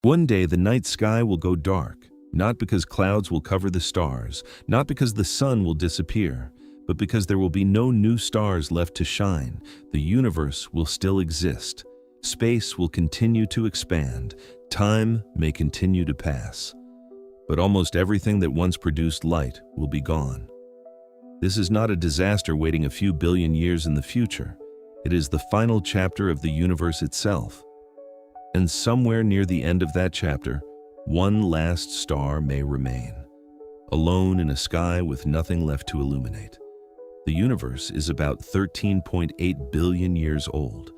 One day the night sky will go dark, not because clouds will cover the stars, not because the sun will disappear, but because there will be no new stars left to shine. The universe will still exist. Space will continue to expand. Time may continue to pass. But almost everything that once produced light will be gone. This is not a disaster waiting a few billion years in the future. It is the final chapter of the universe itself. And somewhere near the end of that chapter, one last star may remain, alone in a sky with nothing left to illuminate. The universe is about 13.8 billion years old.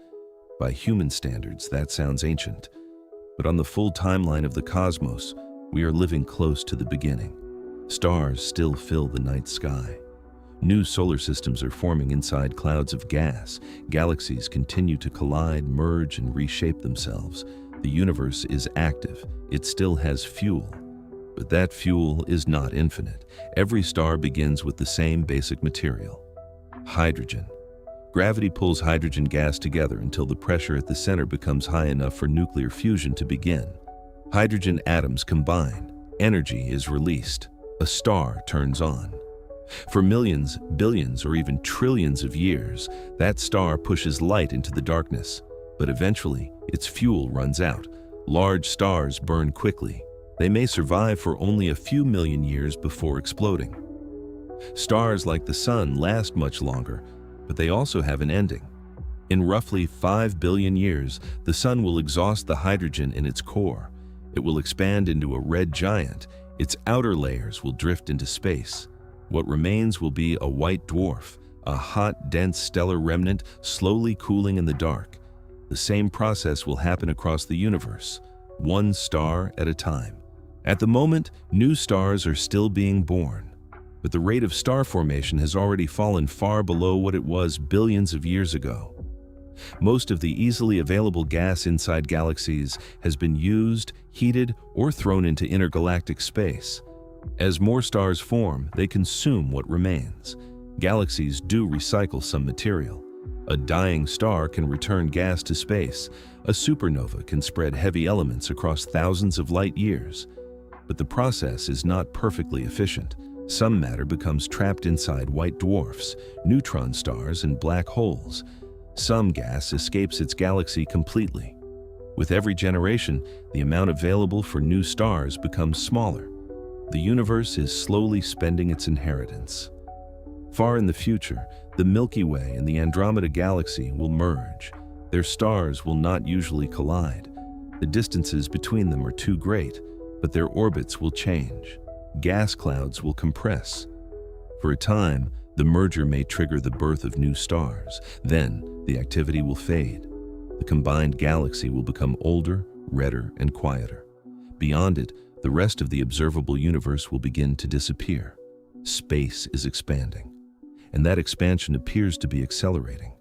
By human standards, that sounds ancient. But on the full timeline of the cosmos, we are living close to the beginning. Stars still fill the night sky. New solar systems are forming inside clouds of gas. Galaxies continue to collide, merge, and reshape themselves. The universe is active. It still has fuel. But that fuel is not infinite. Every star begins with the same basic material: hydrogen. Gravity pulls hydrogen gas together until the pressure at the center becomes high enough for nuclear fusion to begin. Hydrogen atoms combine. Energy is released. A star turns on. For millions, billions, or even trillions of years, that star pushes light into the darkness. But eventually, its fuel runs out. Large stars burn quickly. They may survive for only a few million years before exploding. Stars like the Sun last much longer, but they also have an ending. In roughly 5 billion years, the Sun will exhaust the hydrogen in its core. It will expand into a red giant. Its outer layers will drift into space. What remains will be a white dwarf, a hot, dense stellar remnant slowly cooling in the dark. The same process will happen across the universe, one star at a time. At the moment, new stars are still being born, but the rate of star formation has already fallen far below what it was billions of years ago. Most of the easily available gas inside galaxies has been used, heated, or thrown into intergalactic space. As more stars form, they consume what remains. Galaxies do recycle some material. A dying star can return gas to space. A supernova can spread heavy elements across thousands of light years. But the process is not perfectly efficient. Some matter becomes trapped inside white dwarfs, neutron stars, and black holes. Some gas escapes its galaxy completely. With every generation, the amount available for new stars becomes smaller. The universe is slowly spending its inheritance. Far in the future, the Milky Way and the Andromeda Galaxy will merge. Their stars will not usually collide. The distances between them are too great, but their orbits will change. Gas clouds will compress. For a time, the merger may trigger the birth of new stars. Then, the activity will fade. The combined galaxy will become older, redder, and quieter. Beyond it, the rest of the observable universe will begin to disappear. Space is expanding, and that expansion appears to be accelerating.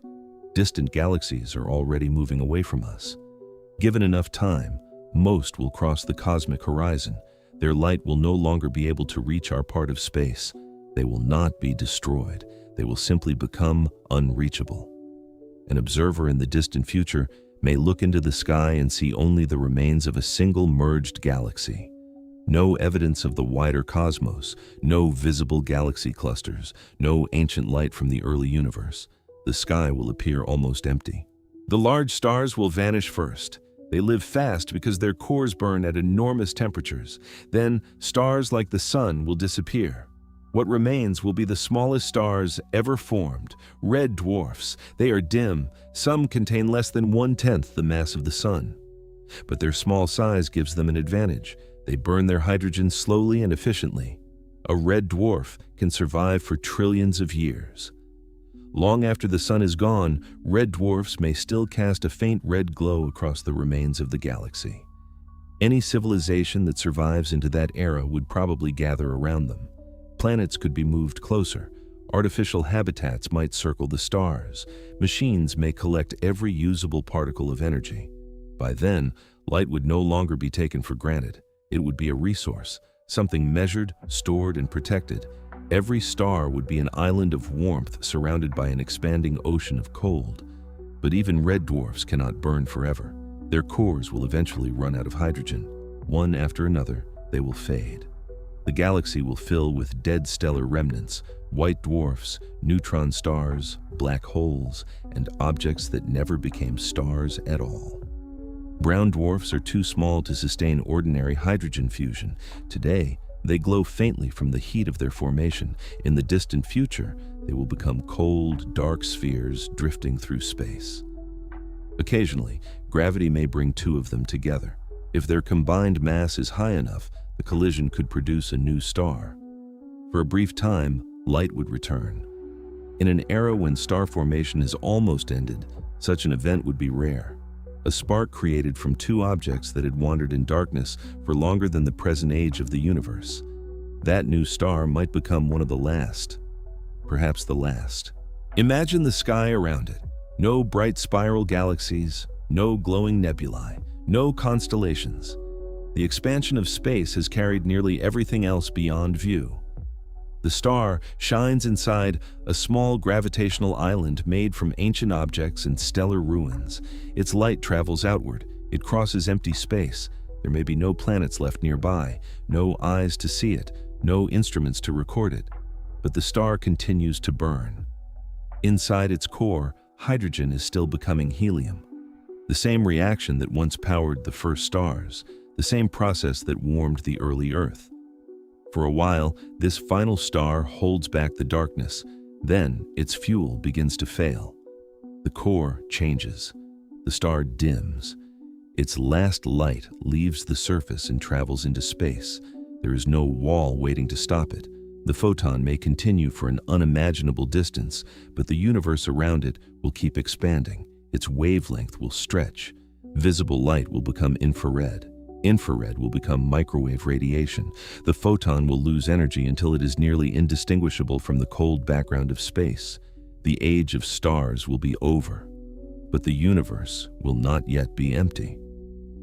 Distant galaxies are already moving away from us. Given enough time, most will cross the cosmic horizon. Their light will no longer be able to reach our part of space. They will not be destroyed. They will simply become unreachable. An observer in the distant future may look into the sky and see only the remains of a single merged galaxy. No evidence of the wider cosmos, no visible galaxy clusters, no ancient light from the early universe. The sky will appear almost empty. The large stars will vanish first. They live fast because their cores burn at enormous temperatures. Then, stars like the Sun will disappear. What remains will be the smallest stars ever formed, red dwarfs. They are dim. Some contain less than 1/10 the mass of the Sun. But their small size gives them an advantage. They burn their hydrogen slowly and efficiently. A red dwarf can survive for trillions of years. Long after the Sun is gone, red dwarfs may still cast a faint red glow across the remains of the galaxy. Any civilization that survives into that era would probably gather around them. Planets could be moved closer. Artificial habitats might circle the stars. Machines may collect every usable particle of energy. By then, light would no longer be taken for granted. It would be a resource, something measured, stored, and protected. Every star would be an island of warmth surrounded by an expanding ocean of cold. But even red dwarfs cannot burn forever. Their cores will eventually run out of hydrogen. One after another, they will fade. The galaxy will fill with dead stellar remnants, white dwarfs, neutron stars, black holes, and objects that never became stars at all. Brown dwarfs are too small to sustain ordinary hydrogen fusion. Today, they glow faintly from the heat of their formation. In the distant future, they will become cold, dark spheres drifting through space. Occasionally, gravity may bring two of them together. If their combined mass is high enough, the collision could produce a new star. For a brief time, light would return. In an era when star formation has almost ended, such an event would be rare. A spark created from two objects that had wandered in darkness for longer than the present age of the universe. That new star might become one of the last, perhaps the last. Imagine the sky around it. No bright spiral galaxies, no glowing nebulae, no constellations. The expansion of space has carried nearly everything else beyond view. The star shines inside a small gravitational island made from ancient objects and stellar ruins. Its light travels outward. It crosses empty space. There may be no planets left nearby, no eyes to see it, no instruments to record it. But the star continues to burn. Inside its core, hydrogen is still becoming helium. The same reaction that once powered the first stars, the same process that warmed the early Earth. For a while, this final star holds back the darkness. Then, its fuel begins to fail. The core changes. The star dims. Its last light leaves the surface and travels into space. There is no wall waiting to stop it. The photon may continue for an unimaginable distance, but the universe around it will keep expanding. Its wavelength will stretch. Visible light will become infrared. Infrared will become microwave radiation. The photon will lose energy until it is nearly indistinguishable from the cold background of space. The age of stars will be over. But the universe will not yet be empty.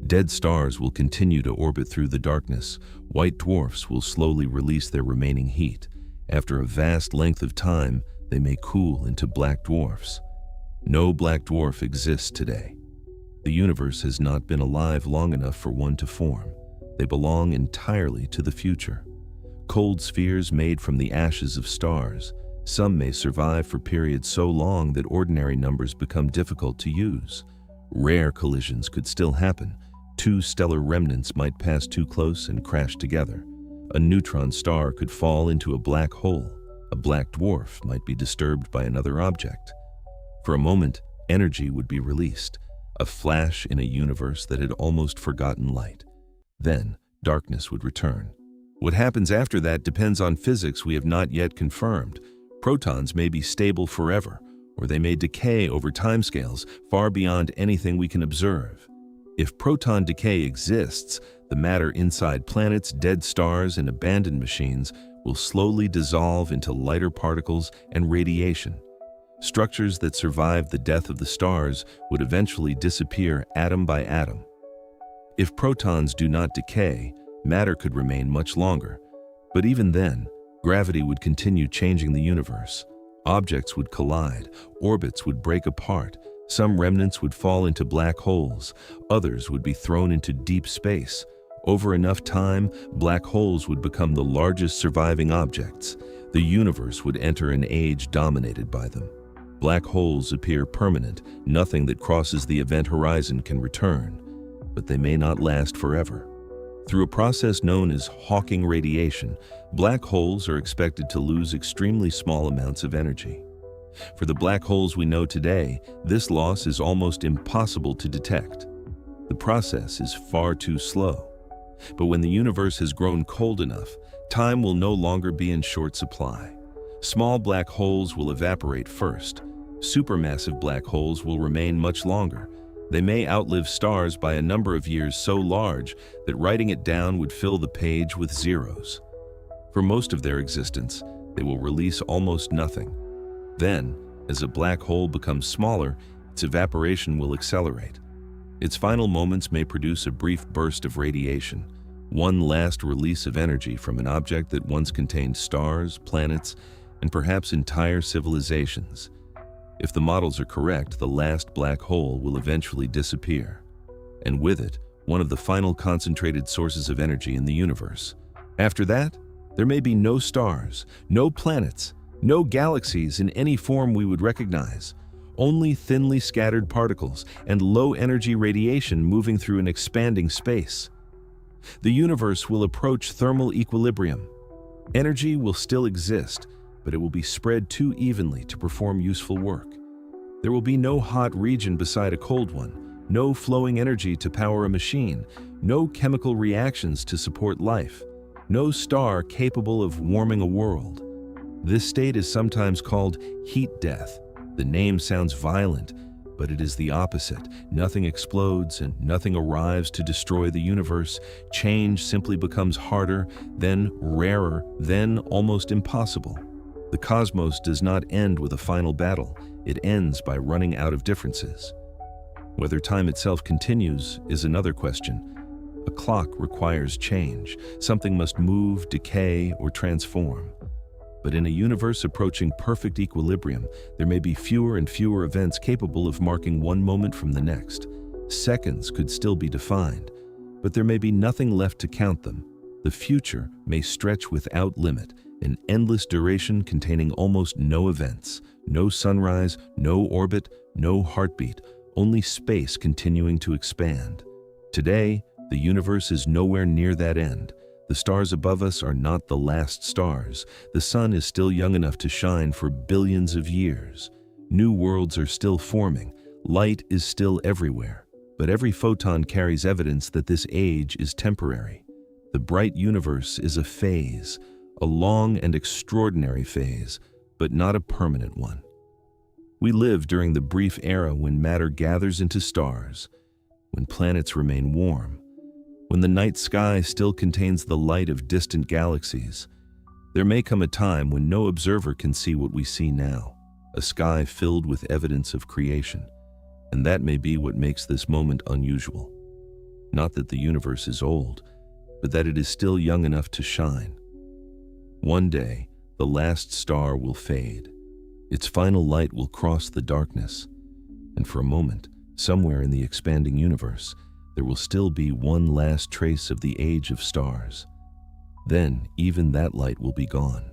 Dead stars will continue to orbit through the darkness. White dwarfs will slowly release their remaining heat. After a vast length of time, they may cool into black dwarfs. No black dwarf exists today. The universe has not been alive long enough for one to form. They belong entirely to the future. Cold spheres made from the ashes of stars. Some may survive for periods so long that ordinary numbers become difficult to use. Rare collisions could still happen. Two stellar remnants might pass too close and crash together. A neutron star could fall into a black hole. A black dwarf might be disturbed by another object. For a moment, energy would be released. A flash in a universe that had almost forgotten light. Then, darkness would return. What happens after that depends on physics we have not yet confirmed. Protons may be stable forever, or they may decay over timescales far beyond anything we can observe. If proton decay exists, the matter inside planets, dead stars, and abandoned machines will slowly dissolve into lighter particles and radiation. Structures that survived the death of the stars would eventually disappear atom by atom. If protons do not decay, matter could remain much longer. But even then, gravity would continue changing the universe. Objects would collide, orbits would break apart, some remnants would fall into black holes, others would be thrown into deep space. Over enough time, black holes would become the largest surviving objects. The universe would enter an age dominated by them. Black holes appear permanent. Nothing that crosses the event horizon can return, but they may not last forever. Through a process known as Hawking radiation, black holes are expected to lose extremely small amounts of energy. For the black holes we know today, this loss is almost impossible to detect. The process is far too slow. But when the universe has grown cold enough, time will no longer be in short supply. Small black holes will evaporate first. Supermassive black holes will remain much longer. They may outlive stars by a number of years so large that writing it down would fill the page with zeros. For most of their existence, they will release almost nothing. Then, as a black hole becomes smaller, its evaporation will accelerate. Its final moments may produce a brief burst of radiation, one last release of energy from an object that once contained stars, planets, and perhaps entire civilizations. If the models are correct, the last black hole will eventually disappear. and with it, one of the final concentrated sources of energy in the universe. After that, there may be no stars, no planets, no galaxies in any form we would recognize, only thinly scattered particles and low-energy radiation moving through an expanding space. The universe will approach thermal equilibrium. Energy will still exist, but it will be spread too evenly to perform useful work. There will be no hot region beside a cold one, no flowing energy to power a machine, no chemical reactions to support life, no star capable of warming a world. This state is sometimes called heat death. The name sounds violent, but it is the opposite. Nothing explodes and nothing arrives to destroy the universe. Change simply becomes harder, then rarer, then almost impossible. The cosmos does not end with a final battle. It ends by running out of differences. Whether time itself continues is another question. A clock requires change. Something must move, decay, or transform. But in a universe approaching perfect equilibrium, there may be fewer and fewer events capable of marking one moment from the next. Seconds could still be defined, but there may be nothing left to count them. The future may stretch without limit, an endless duration containing almost no events, no sunrise, no orbit, no heartbeat, only space continuing to expand. Today, the universe is nowhere near that end. The stars above us are not the last stars. The sun is still young enough to shine for billions of years. New worlds are still forming. Light is still everywhere. But every photon carries evidence that this age is temporary. The bright universe is a phase, a long and extraordinary phase, but not a permanent one. We live during the brief era when matter gathers into stars, when planets remain warm, when the night sky still contains the light of distant galaxies. There may come a time when no observer can see what we see now, a sky filled with evidence of creation, and that may be what makes this moment unusual. Not that the universe is old, but that it is still young enough to shine. One day, the last star will fade. Its final light will cross the darkness, and for a moment, somewhere in the expanding universe, there will still be one last trace of the age of stars. Then, even that light will be gone.